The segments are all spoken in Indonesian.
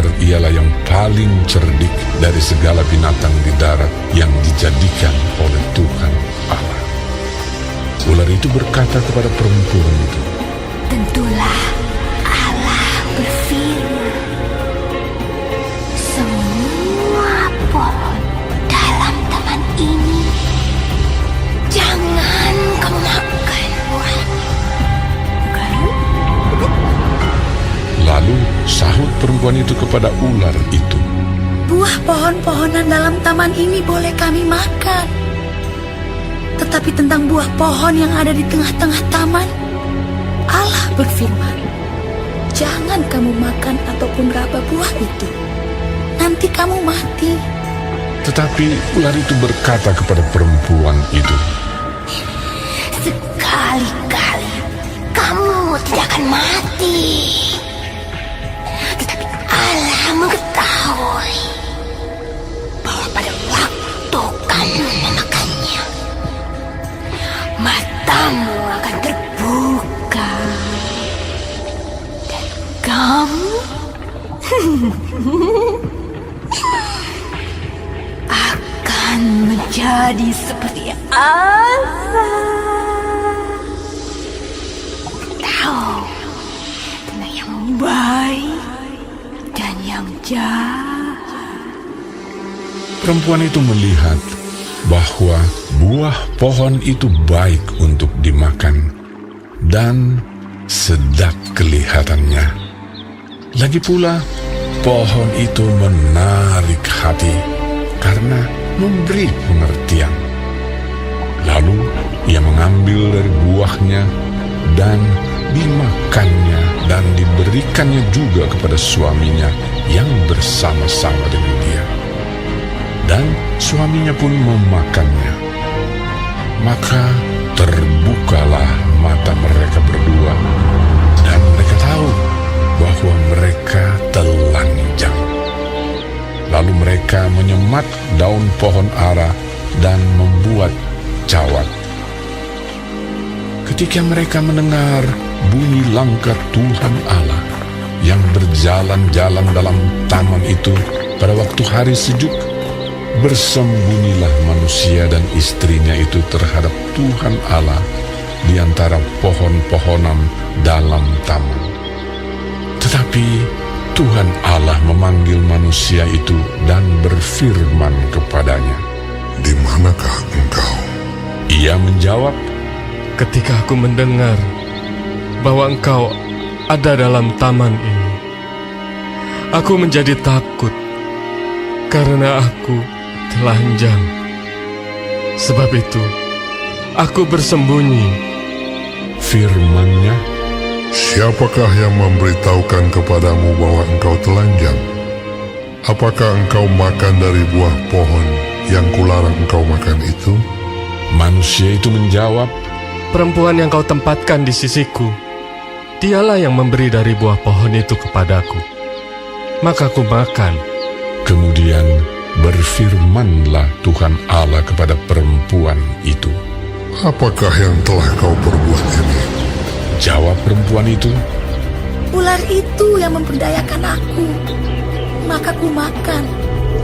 ular ialah yang paling cerdik dari segala binatang di darat yang dijadikan oleh Tuhan Allah. Ular itu berkata kepada perempuan itu, "Tentulah Allah berfirman, semua pohon dalam taman ini jangan kamu makan buahnya." Bukan? Lalu sahut perempuan itu kepada ular itu, Buah pohon-pohonan dalam taman ini boleh kami makan. Tetapi tentang buah pohon yang ada di tengah-tengah taman, Allah berfirman, "Jangan kamu makan ataupun raba buah itu. Nanti kamu mati." Tetapi ular itu berkata kepada perempuan itu, "Sekali-kali kamu tidak akan mati. Tetapi Allah mengetahui bahwa pada waktu kamu memakannya, matamu akan terbuka dan kamu akan menjadi seperti Allah, tahu tentang yang baik dan yang jahat." perempuan itu melihat bahwa buah pohon itu baik untuk dimakan dan sedap kelihatannya. Lagi pula, pohon itu menarik hati karena memberi pengertian. Lalu ia mengambil dari buahnya dan dimakannya dan diberikannya juga kepada suaminya yang bersama-sama dengan dia. Dan suaminya pun memakannya. Maka terbukalah mata mereka berdua, dan mereka tahu bahwa mereka telanjang. Lalu mereka menyemat daun pohon ara dan membuat cawat. Ketika mereka mendengar bunyi langkah Tuhan Allah yang berjalan-jalan dalam taman itu pada waktu hari sejuk, bersembunyilah manusia dan istrinya itu terhadap Tuhan Allah di antara pohon-pohonan dalam taman. Tetapi Tuhan Allah memanggil manusia itu dan berfirman kepadanya, "Di manakah engkau?" Ia menjawab, Ketika aku mendengar bahwa engkau ada dalam taman ini, aku menjadi takut karena aku telanjang. Sebab itu, aku bersembunyi." firman-Nya, "Siapakah yang memberitahukan kepadamu bahwa engkau telanjang? Apakah engkau makan dari buah pohon yang kularang engkau makan itu?" Manusia itu menjawab, Perempuan yang kau tempatkan di sisiku, dialah yang memberi dari buah pohon itu kepadaku. Maka aku makan. Kemudian berfirmanlah Tuhan Allah kepada perempuan itu. "Apakah yang telah kau perbuat ini?" Jawab perempuan itu, Ular itu yang memperdayakan aku, maka ku makan.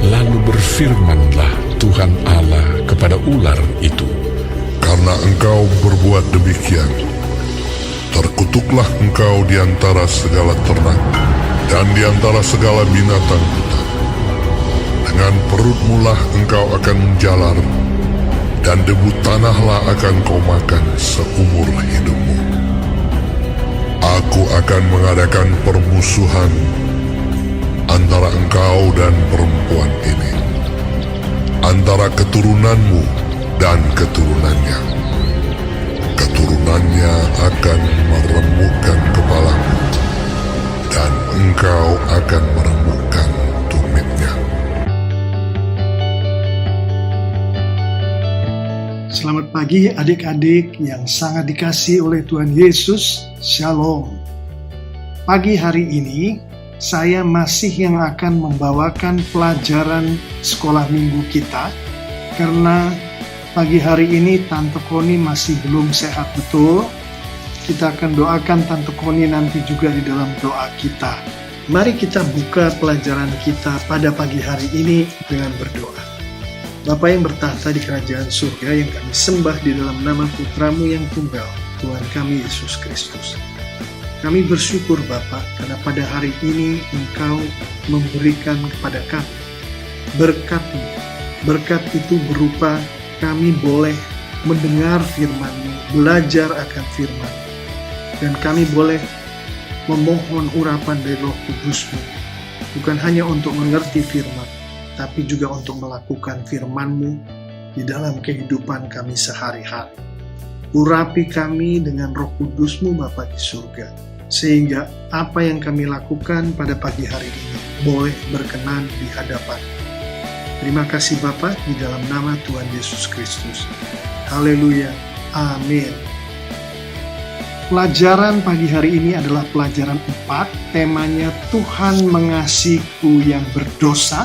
lalu berfirmanlah Tuhan Allah kepada ular itu, "Karena engkau berbuat demikian, terkutuklah engkau di antara segala ternak dan di antara segala binatang hutan. Dengan perutmu lah engkau akan menjalar, dan debu tanahlah akan kau makan seumur hidupmu. Aku akan mengadakan permusuhan antara engkau dan perempuan ini, antara keturunanmu dan keturunannya. Keturunannya akan meremukkan kepalamu, dan engkau akan meremukkan tumitnya." Selamat pagi adik-adik yang sangat dikasihi oleh Tuhan Yesus. Shalom. Pagi hari ini saya masih yang akan membawakan pelajaran sekolah minggu kita, karena pagi hari ini Tante Koni masih belum sehat betul. Kita akan doakan Tante Koni nanti juga di dalam doa kita. Mari kita buka pelajaran kita pada pagi hari ini dengan berdoa. Bapa yang bertahta di kerajaan surga yang kami sembah di dalam nama Putramu yang tunggal, Tuhan kami Yesus Kristus. Kami bersyukur Bapa karena pada hari ini Engkau memberikan kepada kami berkat-Mu. Berkat itu berupa kami boleh mendengar firman-Mu, belajar akan firman-Mu, dan kami boleh memohon urapan dari Roh Kudus-Mu, bukan hanya untuk mengerti firman, tapi juga untuk melakukan firman-Mu di dalam kehidupan kami sehari-hari. Urapi kami dengan Roh Kudus-Mu Bapa di surga, sehingga apa yang kami lakukan pada pagi hari ini boleh berkenan di hadapan. Terima kasih Bapa, di dalam nama Tuhan Yesus Kristus. Haleluya. Amin. Pelajaran pagi hari ini adalah pelajaran 4. Temanya Tuhan mengasihiku yang berdosa.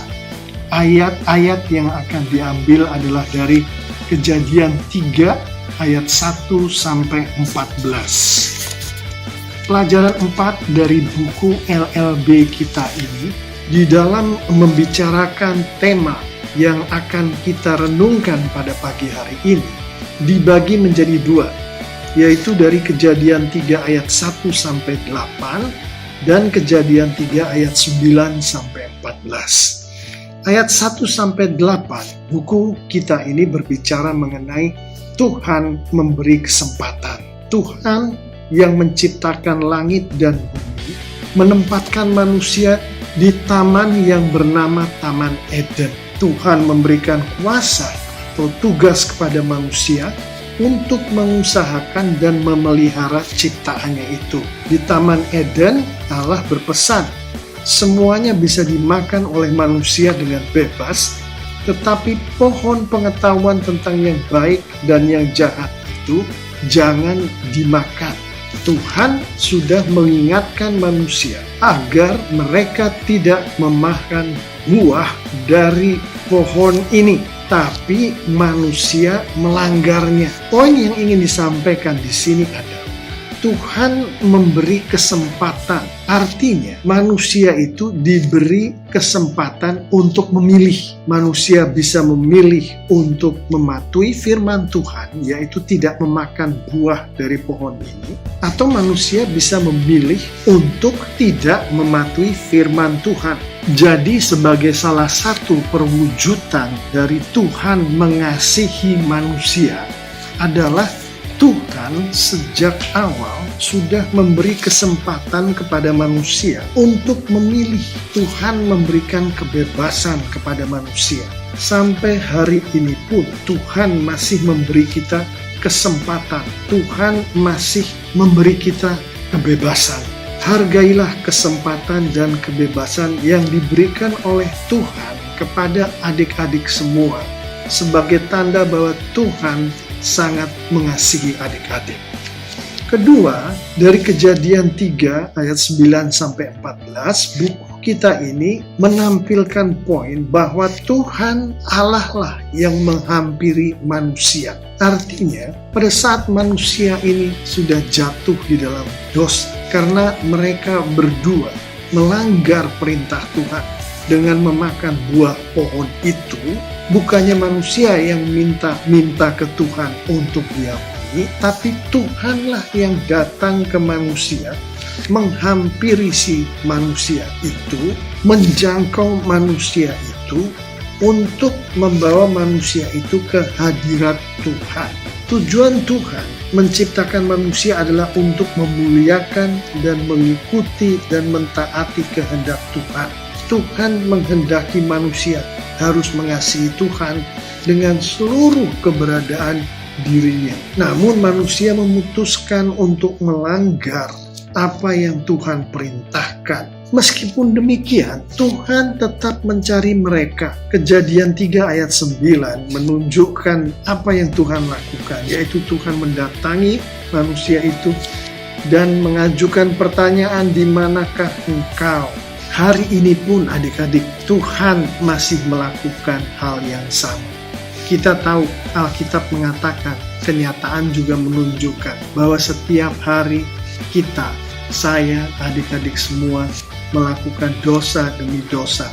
Ayat-ayat yang akan diambil adalah dari Kejadian 3 ayat 1 sampai 14. Pelajaran 4 dari buku LLB kita ini di dalam membicarakan tema yang akan kita renungkan pada pagi hari ini dibagi menjadi 2, yaitu dari Kejadian 3 ayat 1 sampai 8 dan Kejadian 3 ayat 9 sampai 14. Ayat 1 sampai 8 buku kita ini berbicara mengenai Tuhan memberi kesempatan. Tuhan yang menciptakan langit dan bumi menempatkan manusia di taman yang bernama Taman Eden. Tuhan memberikan kuasa atau tugas kepada manusia untuk mengusahakan dan memelihara ciptaannya itu. Di Taman Eden, Allah berpesan, semuanya bisa dimakan oleh manusia dengan bebas, tetapi pohon pengetahuan tentang yang baik dan yang jahat itu jangan dimakan. Tuhan sudah mengingatkan manusia agar mereka tidak memakan buah dari pohon ini, tapi manusia melanggarnya. Poin yang ingin disampaikan di sini adalah Tuhan memberi kesempatan. Artinya manusia itu diberi kesempatan untuk memilih. Manusia bisa memilih untuk mematuhi firman Tuhan, yaitu tidak memakan buah dari pohon ini. Atau manusia bisa memilih untuk tidak mematuhi firman Tuhan. Jadi sebagai salah satu perwujudan dari Tuhan mengasihi manusia adalah Tuhan sejak awal sudah memberi kesempatan kepada manusia untuk memilih. Tuhan memberikan kebebasan kepada manusia. Sampai hari ini pun Tuhan masih memberi kita kesempatan. Tuhan masih memberi kita kebebasan. Hargailah kesempatan dan kebebasan yang diberikan oleh Tuhan kepada adik-adik semua sebagai tanda bahwa Tuhan sangat mengasihi adik-adik. Kedua, dari Kejadian 3 ayat 9 sampai 14, buku kita ini menampilkan poin bahwa Tuhan Allah lah yang menghampiri manusia. Artinya, pada saat manusia ini sudah jatuh di dalam dosa karena mereka berdua melanggar perintah Tuhan dengan memakan buah pohon itu, bukannya manusia yang minta ke Tuhan untuk diampuni, tapi Tuhanlah yang datang ke manusia, menghampiri si manusia itu, menjangkau manusia itu, untuk membawa manusia itu ke hadirat Tuhan. Tujuan Tuhan menciptakan manusia adalah untuk memuliakan dan mengikuti dan mentaati kehendak Tuhan. Tuhan menghendaki manusia harus mengasihi Tuhan dengan seluruh keberadaan dirinya. Namun manusia memutuskan untuk melanggar apa yang Tuhan perintahkan. Meskipun demikian, Tuhan tetap mencari mereka. Kejadian 3 ayat 9 menunjukkan apa yang Tuhan lakukan, yaitu Tuhan mendatangi manusia itu dan mengajukan pertanyaan, di manakah engkau? Hari ini pun adik-adik, Tuhan masih melakukan hal yang sama. Kita tahu Alkitab mengatakan, kenyataan juga menunjukkan bahwa setiap hari kita, saya, adik-adik semua, melakukan dosa demi dosa,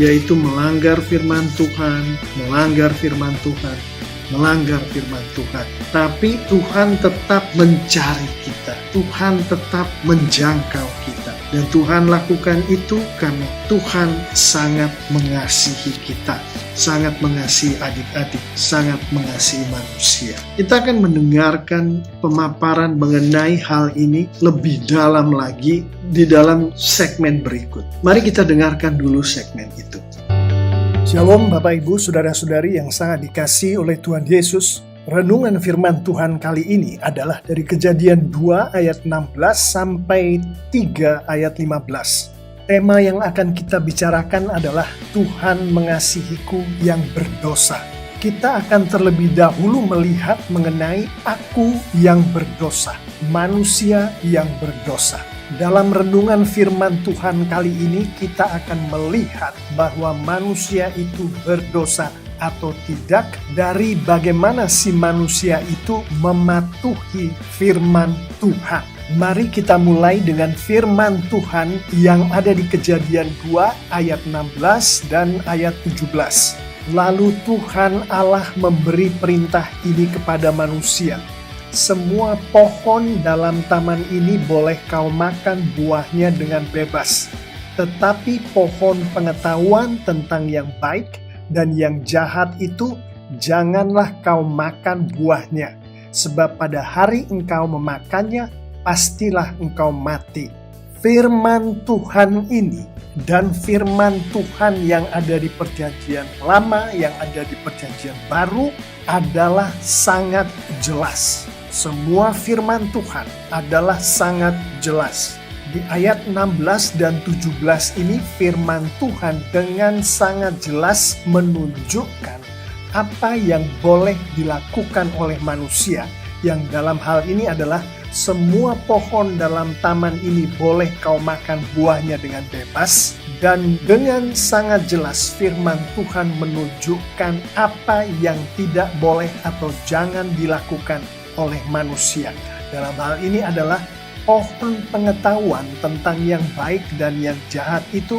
yaitu melanggar firman Tuhan, melanggar firman Tuhan, melanggar firman Tuhan. Tapi Tuhan tetap mencari kita, Tuhan tetap menjangkau kita. Dan Tuhan lakukan itu karena Tuhan sangat mengasihi kita, sangat mengasihi adik-adik, sangat mengasihi manusia. Kita akan mendengarkan pemaparan mengenai hal ini lebih dalam lagi di dalam segmen berikut. Mari kita dengarkan dulu segmen itu. Shalom Bapak Ibu, Saudara-saudari yang sangat dikasihi oleh Tuhan Yesus. Renungan firman Tuhan kali ini adalah dari Kejadian 2 ayat 16 sampai 3 ayat 15. Tema yang akan kita bicarakan adalah Tuhan mengasihiku yang berdosa. Kita akan terlebih dahulu melihat mengenai aku yang berdosa, manusia yang berdosa. Dalam renungan firman Tuhan kali ini kita akan melihat bahwa manusia itu berdosa atau tidak dari bagaimana si manusia itu mematuhi firman Tuhan. Mari kita mulai dengan firman Tuhan yang ada di Kejadian 2 ayat 16 dan ayat 17. Lalu Tuhan Allah memberi perintah ini kepada manusia. Semua pohon dalam taman ini boleh kau makan buahnya dengan bebas. Tetapi pohon pengetahuan tentang yang baik dan yang jahat itu janganlah kau makan buahnya. Sebab pada hari engkau memakannya, pastilah engkau mati. Firman Tuhan ini dan firman Tuhan yang ada di Perjanjian Lama, yang ada di Perjanjian Baru adalah sangat jelas. Semua firman Tuhan adalah sangat jelas. Di ayat 16 dan 17 ini firman Tuhan dengan sangat jelas menunjukkan apa yang boleh dilakukan oleh manusia, yang dalam hal ini adalah semua pohon dalam taman ini boleh kau makan buahnya dengan bebas. Dan dengan sangat jelas firman Tuhan menunjukkan apa yang tidak boleh atau jangan dilakukan oleh manusia. Dalam hal ini adalah pohon pengetahuan tentang yang baik dan yang jahat itu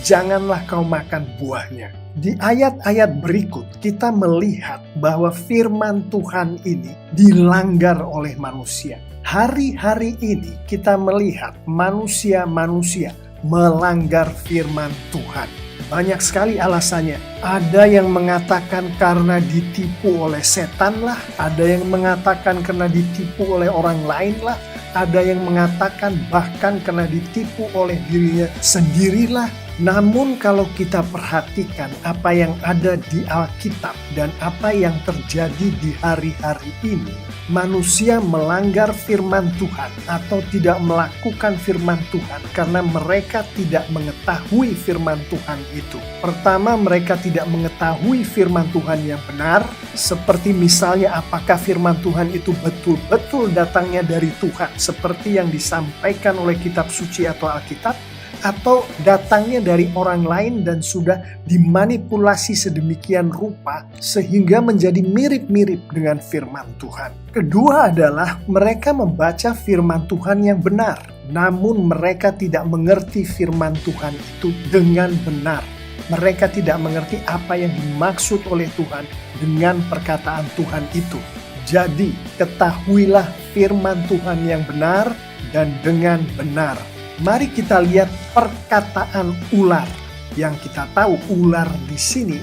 janganlah kau makan buahnya. Di ayat-ayat berikut kita melihat bahwa firman Tuhan ini dilanggar oleh manusia. Hari-hari ini kita melihat manusia-manusia melanggar firman Tuhan. Banyak sekali alasannya. Ada yang mengatakan karena ditipu oleh setan lah, ada yang mengatakan karena ditipu oleh orang lain lah, ada yang mengatakan bahkan karena ditipu oleh dirinya sendirilah. Namun kalau kita perhatikan apa yang ada di Alkitab dan apa yang terjadi di hari-hari ini, manusia melanggar firman Tuhan atau tidak melakukan firman Tuhan karena mereka tidak mengetahui firman Tuhan itu. Pertama, mereka tidak mengetahui firman Tuhan yang benar, seperti misalnya apakah firman Tuhan itu betul-betul datangnya dari Tuhan, seperti yang disampaikan oleh kitab suci atau Alkitab, atau datangnya dari orang lain dan sudah dimanipulasi sedemikian rupa sehingga menjadi mirip-mirip dengan firman Tuhan. Kedua adalah mereka membaca firman Tuhan yang benar, namun mereka tidak mengerti firman Tuhan itu dengan benar. Mereka tidak mengerti apa yang dimaksud oleh Tuhan dengan perkataan Tuhan itu. Jadi, ketahuilah firman Tuhan yang benar dan dengan benar. Mari kita lihat perkataan ular, yang kita tahu ular di sini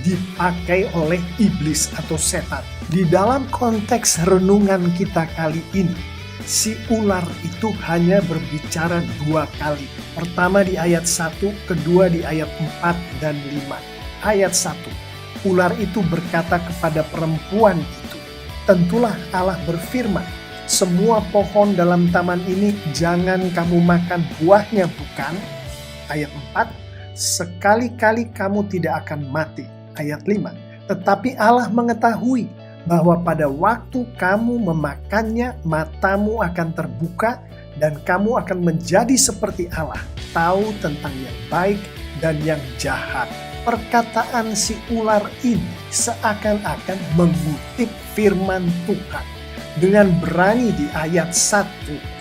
dipakai oleh iblis atau setan. Di dalam konteks renungan kita kali ini, si ular itu hanya berbicara 2 kali. Pertama di ayat 1, kedua di ayat 4 dan 5. Ayat 1, ular itu berkata kepada perempuan itu, tentulah Allah berfirman, semua pohon dalam taman ini jangan kamu makan buahnya, bukan? Ayat 4, sekali-kali kamu tidak akan mati. Ayat 5, tetapi Allah mengetahui bahwa pada waktu kamu memakannya, matamu akan terbuka dan kamu akan menjadi seperti Allah, tahu tentang yang baik dan yang jahat. Perkataan si ular ini seakan-akan mengutip firman Tuhan. Dengan berani di ayat 1,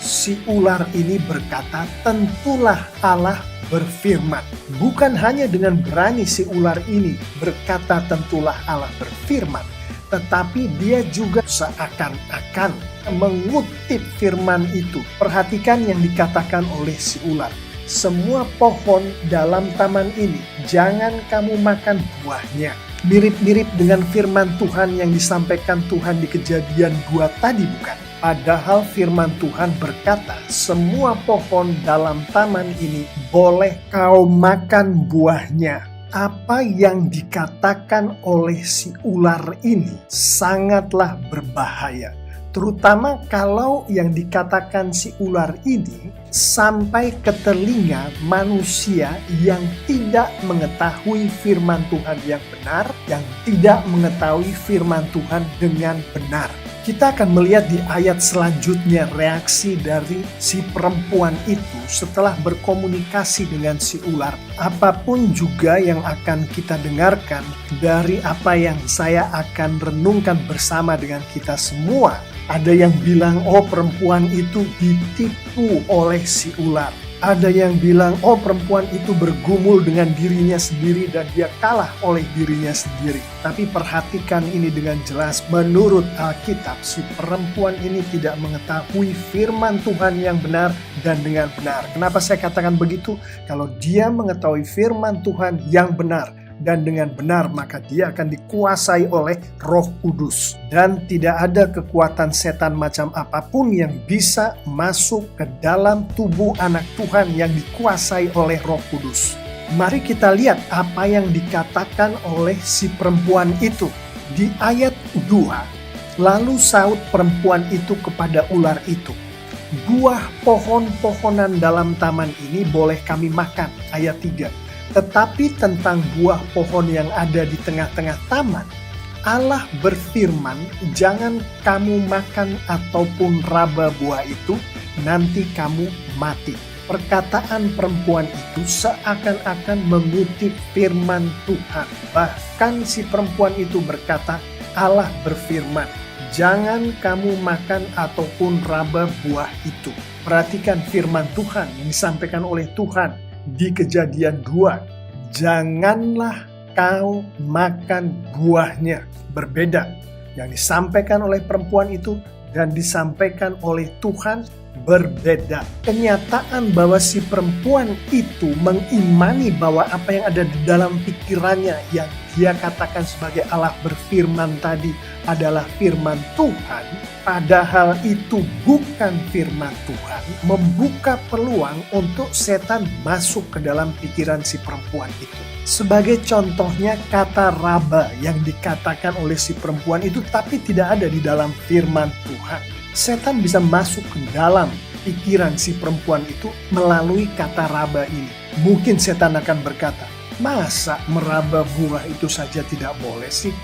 si ular ini berkata, tentulah Allah berfirman. Bukan hanya dengan berani si ular ini berkata tentulah Allah berfirman, tetapi dia juga seakan-akan mengutip firman itu. Perhatikan yang dikatakan oleh si ular. Semua pohon dalam taman ini, jangan kamu makan buahnya. Mirip-mirip dengan firman Tuhan yang disampaikan Tuhan di Kejadian 2 tadi, bukan? Padahal firman Tuhan berkata, semua pohon dalam taman ini boleh kau makan buahnya. Apa yang dikatakan oleh si ular ini sangatlah berbahaya. Terutama kalau yang dikatakan si ular ini sampai ke telinga manusia yang tidak mengetahui firman Tuhan yang benar, yang tidak mengetahui firman Tuhan dengan benar. Kita akan melihat di ayat selanjutnya reaksi dari si perempuan itu setelah berkomunikasi dengan si ular. Apapun juga yang akan kita dengarkan dari apa yang saya akan renungkan bersama dengan kita semua. Ada yang bilang, oh perempuan itu ditipu oleh si ular. Ada yang bilang, oh perempuan itu bergumul dengan dirinya sendiri dan dia kalah oleh dirinya sendiri. Tapi perhatikan ini dengan jelas, menurut Alkitab, si perempuan ini tidak mengetahui firman Tuhan yang benar dan dengan benar. Kenapa saya katakan begitu? Kalau dia mengetahui firman Tuhan yang benar dan dengan benar, maka dia akan dikuasai oleh Roh Kudus. Dan tidak ada kekuatan setan macam apapun yang bisa masuk ke dalam tubuh anak Tuhan yang dikuasai oleh Roh Kudus. Mari kita lihat apa yang dikatakan oleh si perempuan itu. Di ayat 2, lalu saut perempuan itu kepada ular itu, buah pohon-pohonan dalam taman ini boleh kami makan. Ayat 3. Tetapi tentang buah pohon yang ada di tengah-tengah taman, Allah berfirman, jangan kamu makan ataupun raba buah itu, nanti kamu mati. Perkataan perempuan itu seakan-akan mengutip firman Tuhan. Bahkan si perempuan itu berkata, Allah berfirman, jangan kamu makan ataupun raba buah itu. Perhatikan firman Tuhan yang disampaikan oleh Tuhan di Kejadian 2, janganlah kau makan buahnya. Berbeda yang disampaikan oleh perempuan itu dan disampaikan oleh Tuhan, berbeda. Kenyataan bahwa si perempuan itu mengimani bahwa apa yang ada di dalam pikirannya yang dia katakan sebagai Allah berfirman tadi adalah firman Tuhan, padahal itu bukan firman Tuhan, membuka peluang untuk setan masuk ke dalam pikiran si perempuan itu. Sebagai contohnya kata raba yang dikatakan oleh si perempuan itu tapi tidak ada di dalam firman Tuhan. Setan bisa masuk ke dalam pikiran si perempuan itu melalui kata raba ini. Mungkin setan akan berkata, masa meraba buah itu saja tidak boleh sih?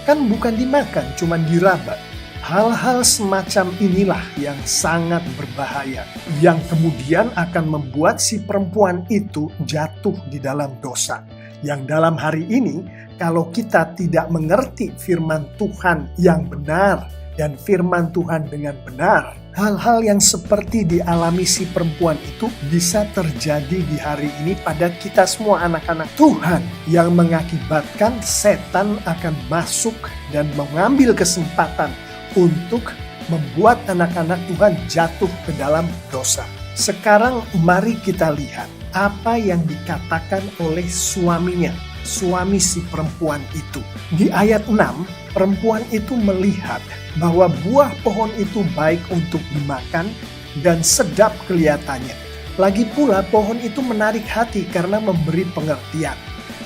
Kan bukan dimakan, cuma diraba. Hal-hal semacam inilah yang sangat berbahaya, yang kemudian akan membuat si perempuan itu jatuh di dalam dosa. Yang dalam hari ini, kalau kita tidak mengerti firman Tuhan yang benar dan firman Tuhan dengan benar, hal-hal yang seperti dialami si perempuan itu bisa terjadi di hari ini pada kita semua anak-anak Tuhan, yang mengakibatkan setan akan masuk dan mengambil kesempatan untuk membuat anak-anak Tuhan jatuh ke dalam dosa. Sekarang mari kita lihat apa yang dikatakan oleh suaminya, suami si perempuan itu. Di ayat 6, perempuan itu melihat bahwa buah pohon itu baik untuk dimakan dan sedap kelihatannya. Lagi pula pohon itu menarik hati karena memberi pengertian.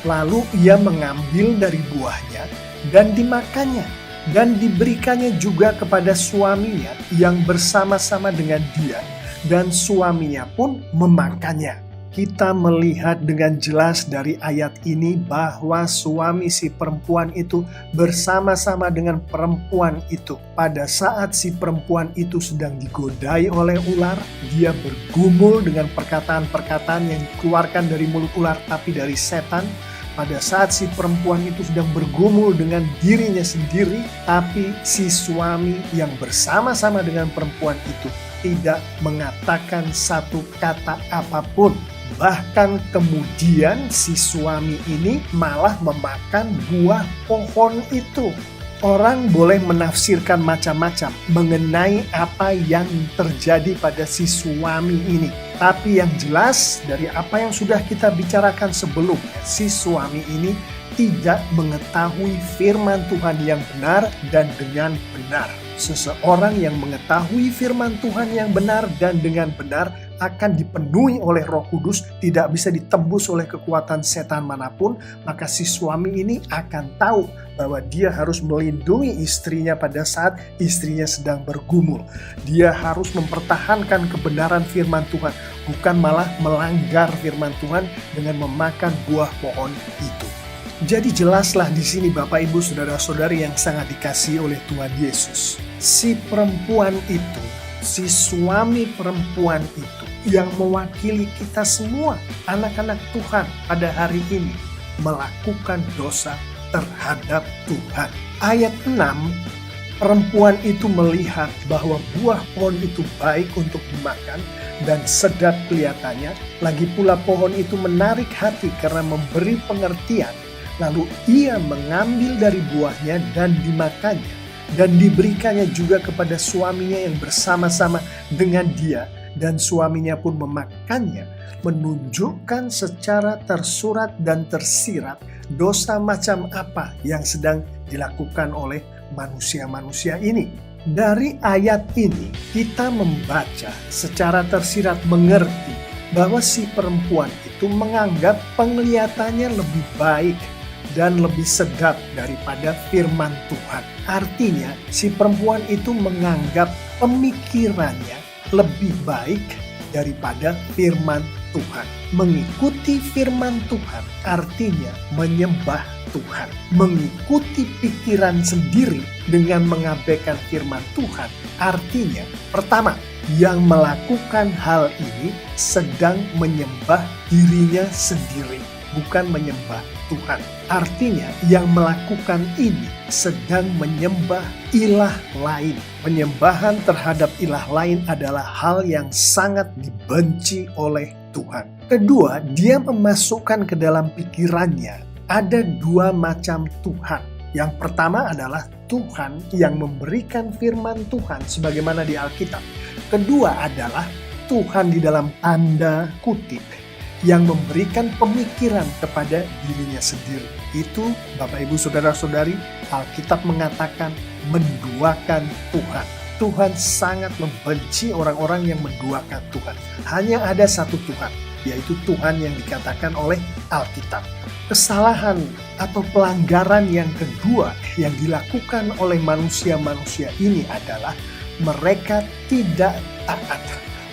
Lalu ia mengambil dari buahnya dan dimakannya, dan diberikannya juga kepada suaminya yang bersama-sama dengan dia, dan suaminya pun memakannya. Kita melihat dengan jelas dari ayat ini bahwa suami si perempuan itu bersama-sama dengan perempuan itu. Pada saat si perempuan itu sedang digodai oleh ular, dia bergumul dengan perkataan-perkataan yang dikeluarkan dari mulut ular tapi dari setan. pada saat si perempuan itu sedang bergumul dengan dirinya sendiri, tapi si suami yang bersama-sama dengan perempuan itu tidak mengatakan satu kata apapun. Bahkan kemudian si suami ini malah memakan buah pohon itu. Orang boleh menafsirkan macam-macam mengenai apa yang terjadi pada si suami ini. Tapi yang jelas dari apa yang sudah kita bicarakan sebelumnya, si suami ini tidak mengetahui firman Tuhan yang benar dan dengan benar. Seseorang yang mengetahui firman Tuhan yang benar dan dengan benar akan dipenuhi oleh Roh Kudus, tidak bisa ditembus oleh kekuatan setan manapun. Maka si suami ini akan tahu bahwa dia harus melindungi istrinya pada saat istrinya sedang bergumul. Dia harus mempertahankan kebenaran firman Tuhan, bukan malah melanggar firman Tuhan dengan memakan buah pohon itu. Jadi jelaslah di sini Bapak Ibu Saudara-saudari yang sangat dikasihi oleh Tuhan Yesus. Si perempuan itu, si suami perempuan itu yang mewakili kita semua, anak-anak Tuhan pada hari ini, melakukan dosa terhadap Tuhan. Ayat 6, perempuan itu melihat bahwa buah pohon itu baik untuk dimakan dan sedap kelihatannya. Lagi pula pohon itu menarik hati karena memberi pengertian. Lalu ia mengambil dari buahnya dan dimakannya. Dan diberikannya juga kepada suaminya yang bersama-sama dengan dia. Dan suaminya pun memakannya, menunjukkan secara tersurat dan tersirat dosa macam apa yang sedang dilakukan oleh manusia-manusia ini. Dari ayat ini kita membaca secara tersirat mengerti bahwa si perempuan itu menganggap penglihatannya lebih baik dan lebih sedap daripada firman Tuhan. Artinya si perempuan itu menganggap pemikirannya lebih baik daripada firman Tuhan. Mengikuti firman Tuhan artinya menyembah Tuhan. Mengikuti pikiran sendiri dengan mengabaikan firman Tuhan artinya, pertama, yang melakukan hal ini sedang menyembah dirinya sendiri, bukan menyembah Tuhan. Artinya yang melakukan ini sedang menyembah ilah lain. Penyembahan terhadap ilah lain adalah hal yang sangat dibenci oleh Tuhan. Kedua, dia memasukkan ke dalam pikirannya ada dua macam Tuhan. Yang pertama adalah Tuhan yang memberikan firman Tuhan sebagaimana di Alkitab. Kedua adalah Tuhan di dalam tanda kutip yang memberikan pemikiran kepada dirinya sendiri. Itu Bapak Ibu Saudara-saudari, Alkitab mengatakan menduakan Tuhan. Tuhan sangat membenci orang-orang yang menduakan Tuhan. Hanya ada satu Tuhan, yaitu Tuhan yang dikatakan oleh Alkitab. Kesalahan atau pelanggaran yang kedua yang dilakukan oleh manusia-manusia ini adalah mereka tidak taat.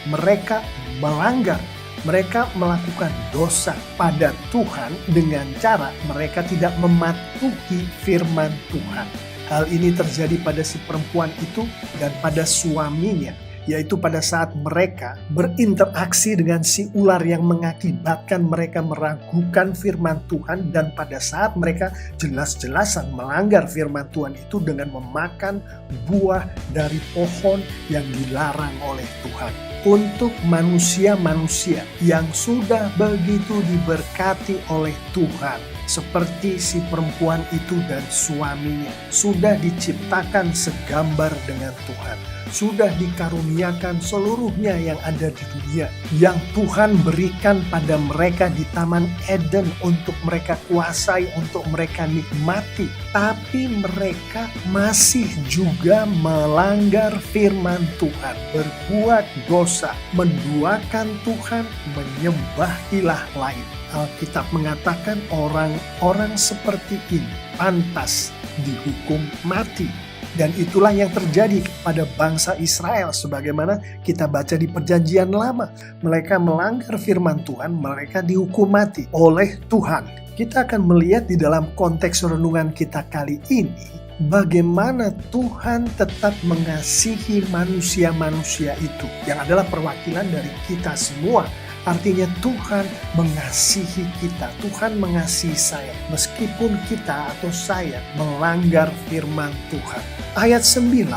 Mereka melanggar. Mereka melakukan dosa pada Tuhan dengan cara mereka tidak mematuhi firman Tuhan. Hal ini terjadi pada si perempuan itu dan pada suaminya, yaitu pada saat mereka berinteraksi dengan si ular yang mengakibatkan mereka meragukan firman Tuhan, dan pada saat mereka jelas-jelasan melanggar firman Tuhan itu dengan memakan buah dari pohon yang dilarang oleh Tuhan. Untuk manusia-manusia yang sudah begitu diberkati oleh Tuhan, seperti si perempuan itu dan suaminya, sudah diciptakan segambar dengan Tuhan, sudah dikaruniakan seluruhnya yang ada di dunia, yang Tuhan berikan pada mereka di Taman Eden untuk mereka kuasai, untuk mereka nikmati. Tapi mereka masih juga melanggar firman Tuhan, berbuat dosa, menduakan Tuhan, menyembah ilah lain. Alkitab mengatakan orang-orang seperti ini pantas dihukum mati. Dan itulah yang terjadi pada bangsa Israel sebagaimana kita baca di Perjanjian Lama. Mereka melanggar firman Tuhan, mereka dihukum mati oleh Tuhan. Kita akan melihat di dalam konteks renungan kita kali ini bagaimana Tuhan tetap mengasihi manusia-manusia itu yang adalah perwakilan dari kita semua. Artinya Tuhan mengasihi kita, Tuhan mengasihi saya, meskipun kita atau saya melanggar firman Tuhan. Ayat 9,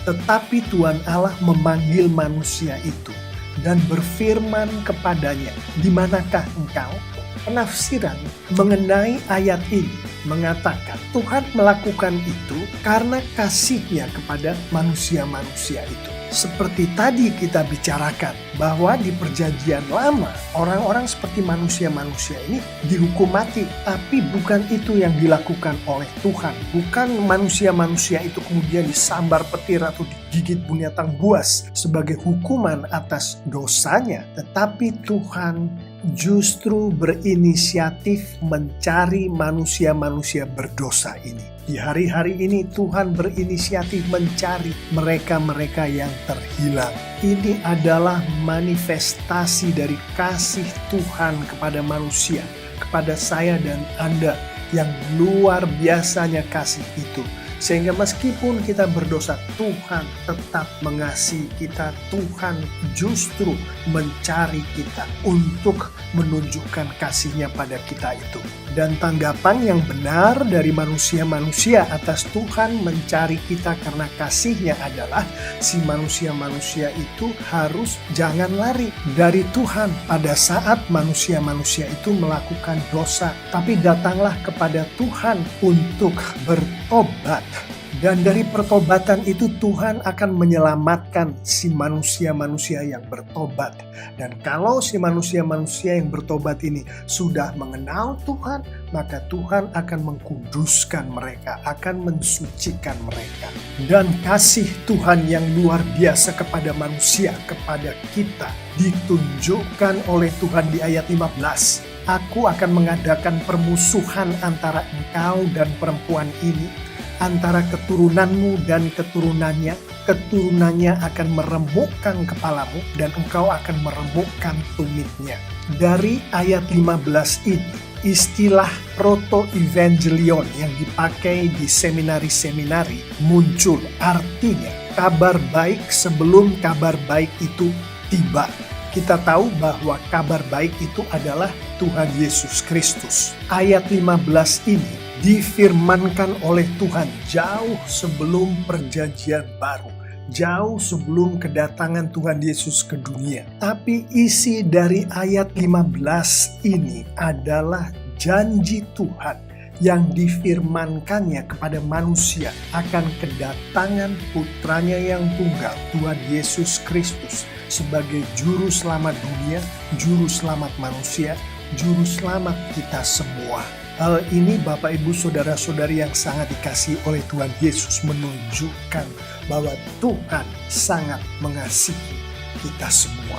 tetapi Tuhan Allah memanggil manusia itu dan berfirman kepadanya, di manakah engkau? Penafsiran mengenai ayat ini mengatakan Tuhan melakukan itu karena kasih-Nya kepada manusia-manusia itu. Seperti tadi kita bicarakan bahwa di perjanjian lama orang-orang seperti manusia-manusia ini dihukum mati, tapi bukan itu yang dilakukan oleh Tuhan. Bukan manusia-manusia itu kemudian disambar petir atau digigit binatang buas sebagai hukuman atas dosanya, tetapi Tuhan justru berinisiatif mencari manusia-manusia berdosa ini. Di hari-hari ini Tuhan berinisiatif mencari mereka-mereka yang terhilang. Ini adalah manifestasi dari kasih Tuhan kepada manusia, kepada saya dan Anda, yang luar biasanya kasih itu. Sehingga meskipun kita berdosa, Tuhan tetap mengasihi kita. Tuhan justru mencari kita untuk menunjukkan kasih-Nya pada kita itu. Dan tanggapan yang benar dari manusia-manusia atas Tuhan mencari kita karena kasih-Nya adalah si manusia-manusia itu harus jangan lari dari Tuhan pada saat manusia-manusia itu melakukan dosa, tapi datanglah kepada Tuhan untuk bertobat. Dan dari pertobatan itu Tuhan akan menyelamatkan si manusia-manusia yang bertobat. Dan kalau si manusia-manusia yang bertobat ini sudah mengenal Tuhan, maka Tuhan akan mengkuduskan mereka, akan mensucikan mereka. Dan kasih Tuhan yang luar biasa kepada manusia, kepada kita, ditunjukkan oleh Tuhan di ayat 15. Aku akan mengadakan permusuhan antara engkau dan perempuan ini, antara keturunanmu dan keturunannya. Keturunannya akan meremukkan kepalamu dan engkau akan meremukkan tumitnya. Dari ayat 15 ini, istilah proto-evangelion yang dipakai di seminari-seminari muncul. Artinya kabar baik sebelum kabar baik itu tiba. Kita tahu bahwa kabar baik itu adalah Tuhan Yesus Kristus. Ayat 15 ini difirmankan oleh Tuhan jauh sebelum perjanjian baru, jauh sebelum kedatangan Tuhan Yesus ke dunia. Tapi isi dari ayat 15 ini adalah janji Tuhan yang difirmankannya kepada manusia akan kedatangan putranya yang tunggal, Tuhan Yesus Kristus, sebagai juru selamat dunia, juru selamat manusia, juru selamat kita semua. Hal ini Bapak Ibu Saudara-saudari yang sangat dikasihi oleh Tuhan Yesus menunjukkan bahwa Tuhan sangat mengasihi kita semua.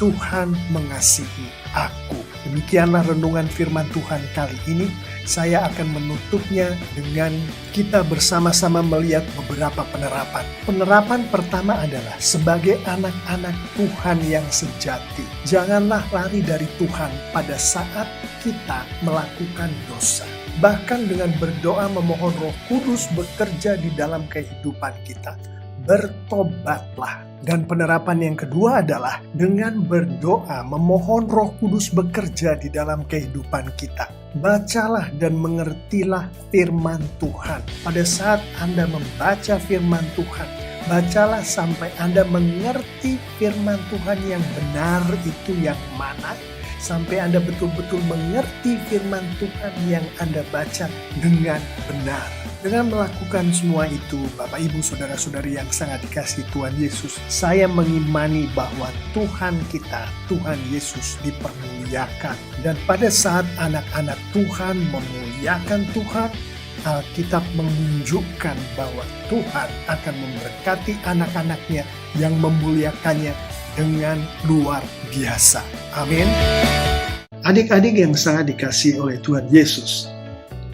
Tuhan mengasihi aku. Demikianlah renungan firman Tuhan kali ini. Saya akan menutupnya dengan kita bersama-sama melihat beberapa penerapan. Penerapan pertama adalah sebagai anak-anak Tuhan yang sejati. Janganlah lari dari Tuhan pada saat kita melakukan dosa. Bahkan dengan berdoa memohon Roh Kudus bekerja di dalam kehidupan kita. Bertobatlah. Dan penerapan yang kedua adalah dengan berdoa memohon Roh Kudus bekerja di dalam kehidupan kita. Bacalah dan mengertilah firman Tuhan. Pada saat Anda membaca firman Tuhan, bacalah sampai Anda mengerti firman Tuhan yang benar itu yang mana, sampai Anda betul-betul mengerti firman Tuhan yang Anda baca dengan benar. Dengan melakukan semua itu, Bapak Ibu Saudara-saudari yang sangat dikasihi Tuhan Yesus, saya mengimani bahwa Tuhan kita, Tuhan Yesus dipermuliakan. Dan pada saat anak-anak Tuhan memuliakan Tuhan, Alkitab menunjukkan bahwa Tuhan akan memberkati anak-anaknya yang memuliakannya dengan luar biasa. Amin. Adik-adik yang sangat dikasihi oleh Tuhan Yesus,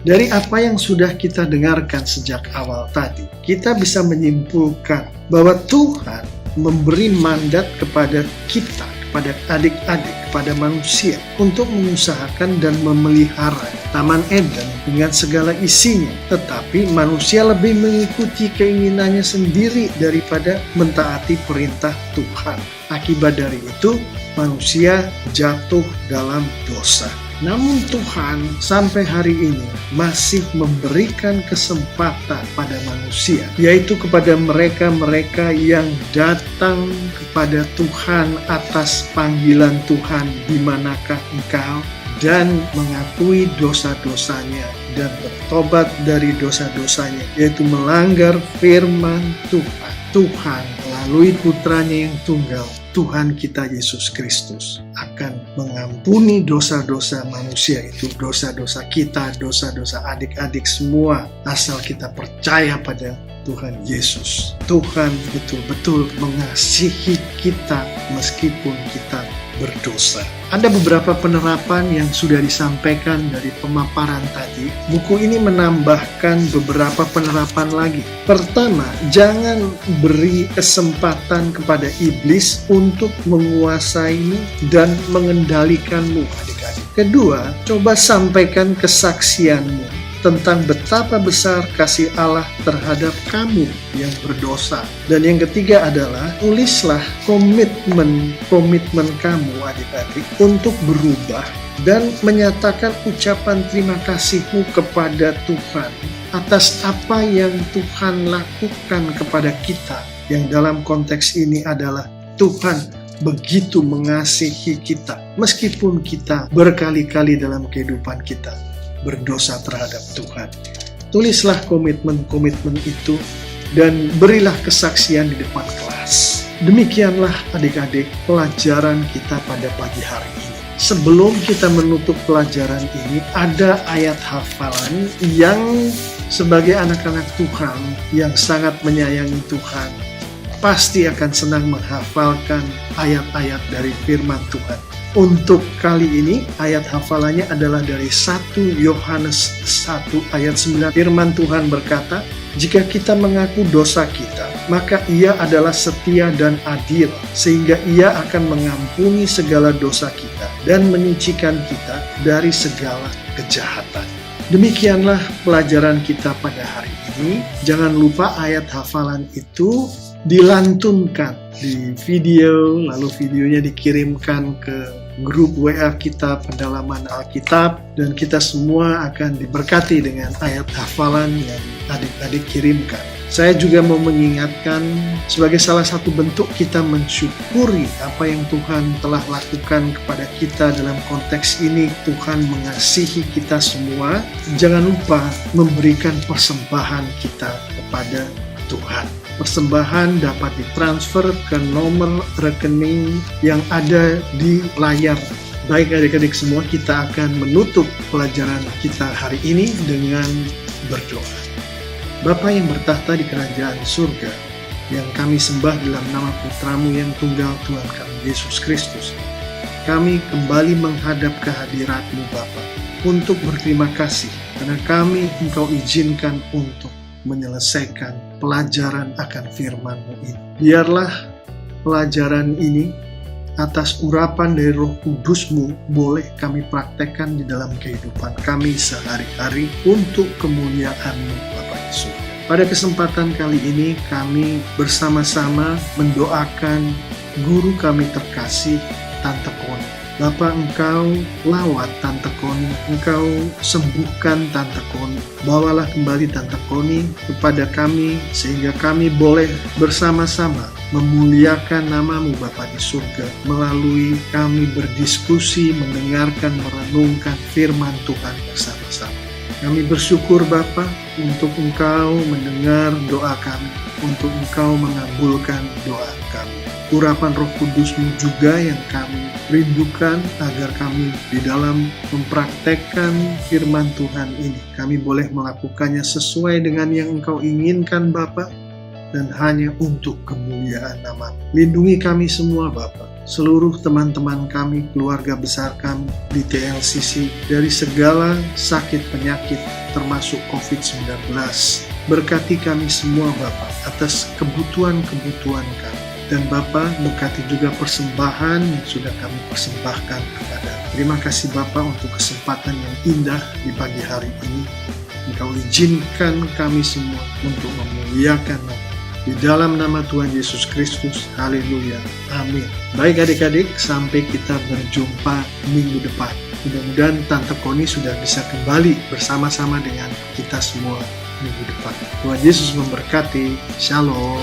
dari apa yang sudah kita dengarkan sejak awal tadi, kita bisa menyimpulkan bahwa Tuhan memberi mandat kepada kita, kepada adik-adik, kepada manusia untuk mengusahakan dan memelihara Taman Eden dengan segala isinya. Tetapi manusia lebih mengikuti keinginannya sendiri daripada mentaati perintah Tuhan. Akibat dari itu, manusia jatuh dalam dosa. Namun Tuhan sampai hari ini masih memberikan kesempatan pada manusia, yaitu kepada mereka-mereka yang datang kepada Tuhan atas panggilan Tuhan, di manakah engkau, dan mengakui dosa-dosanya dan bertobat dari dosa-dosanya, yaitu melanggar firman Tuhan. Tuhan melalui putranya yang tunggal, Tuhan kita Yesus Kristus, akan mengampuni dosa-dosa manusia itu, dosa-dosa kita, dosa-dosa adik-adik semua, asal kita percaya pada Tuhan Yesus. Tuhan betul-betul mengasihi kita meskipun kita berdosa. Ada beberapa penerapan yang sudah disampaikan dari pemaparan tadi. Buku ini menambahkan beberapa penerapan lagi. Pertama, jangan beri kesempatan kepada iblis untuk menguasaimu dan mengendalikanmu, adik-adik. Kedua, coba sampaikan kesaksianmu tentang betapa besar kasih Allah terhadap kamu yang berdosa. Dan yang ketiga adalah tulislah komitmen kamu, adik-adik, untuk berubah dan menyatakan ucapan terima kasihmu kepada Tuhan atas apa yang Tuhan lakukan kepada kita, yang dalam konteks ini adalah Tuhan begitu mengasihi kita meskipun kita berkali-kali dalam kehidupan kita berdosa terhadap Tuhan. Tulislah komitmen itu dan berilah kesaksian di depan kelas. Demikianlah adik-adik pelajaran kita pada pagi hari ini. Sebelum kita menutup pelajaran ini, ada ayat hafalan yang sebagai anak-anak Tuhan yang sangat menyayangi Tuhan pasti akan senang menghafalkan ayat-ayat dari firman Tuhan. Untuk kali ini, ayat hafalannya adalah dari 1 Yohanes 1 ayat 9. Firman Tuhan berkata, "Jika kita mengaku dosa kita, maka Ia adalah setia dan adil, sehingga Ia akan mengampuni segala dosa kita dan menyucikan kita dari segala kejahatan." Demikianlah pelajaran kita pada hari ini. Jangan lupa ayat hafalan itu dilantunkan di video, lalu videonya dikirimkan ke grup WA kita pendalaman Alkitab, dan kita semua akan diberkati dengan ayat hafalan yang adik-adik kirimkan. Saya juga mau mengingatkan, sebagai salah satu bentuk kita mensyukuri apa yang Tuhan telah lakukan kepada kita dalam konteks ini, Tuhan mengasihi kita semua. Jangan lupa memberikan persembahan kita kepada Tuhan. Persembahan dapat ditransfer ke nomor rekening yang ada di layar. Baik adik-adik semua, kita akan menutup pelajaran kita hari ini dengan berdoa. Bapa yang bertahta di kerajaan surga, yang kami sembah dalam nama Putramu yang tunggal, Tuhan kami Yesus Kristus, kami kembali menghadap kehadirat-Mu Bapa untuk berterima kasih karena kami Engkau izinkan untuk menyelesaikan pelajaran akan firman-Mu ini. Biarlah pelajaran ini atas urapan dari Roh Kudus-Mu boleh kami praktekkan di dalam kehidupan kami sehari-hari untuk kemuliaan-Mu Bapa Yesus. Pada kesempatan kali ini kami bersama-sama mendoakan guru kami terkasih, Tante Koni. Bapa, Engkau lawat Tante Koni, Engkau sembuhkan Tante Koni. Bawalah kembali Tante Koni kepada kami, sehingga kami boleh bersama-sama memuliakan nama-Mu Bapa di surga, melalui kami berdiskusi, mendengarkan, merenungkan firman Tuhan bersama-sama. Kami bersyukur Bapa untuk Engkau mendengar doa kami, untuk Engkau mengabulkan doa kami. Urapan Roh Kudus-Mu juga yang kami rindukan agar kami di dalam mempraktekkan firman Tuhan ini, kami boleh melakukannya sesuai dengan yang Engkau inginkan Bapa, dan hanya untuk kemuliaan nama. Lindungi kami semua Bapa, seluruh teman-teman kami, keluarga besar kami di TLCC dari segala sakit penyakit termasuk COVID-19. Berkati kami semua Bapa atas kebutuhan-kebutuhan kami. Dan Bapa, berkati juga persembahan yang sudah kami persembahkan kepada. Terima kasih Bapa untuk kesempatan yang indah di pagi hari ini. Engkau izinkan kami semua untuk memuliakan nama. Di dalam nama Tuhan Yesus Kristus, haleluya, amin. Baik adik-adik, sampai kita berjumpa minggu depan. Mudah-mudahan Tante Koni sudah bisa kembali bersama-sama dengan kita semua minggu depan. Tuhan Yesus memberkati. Shalom.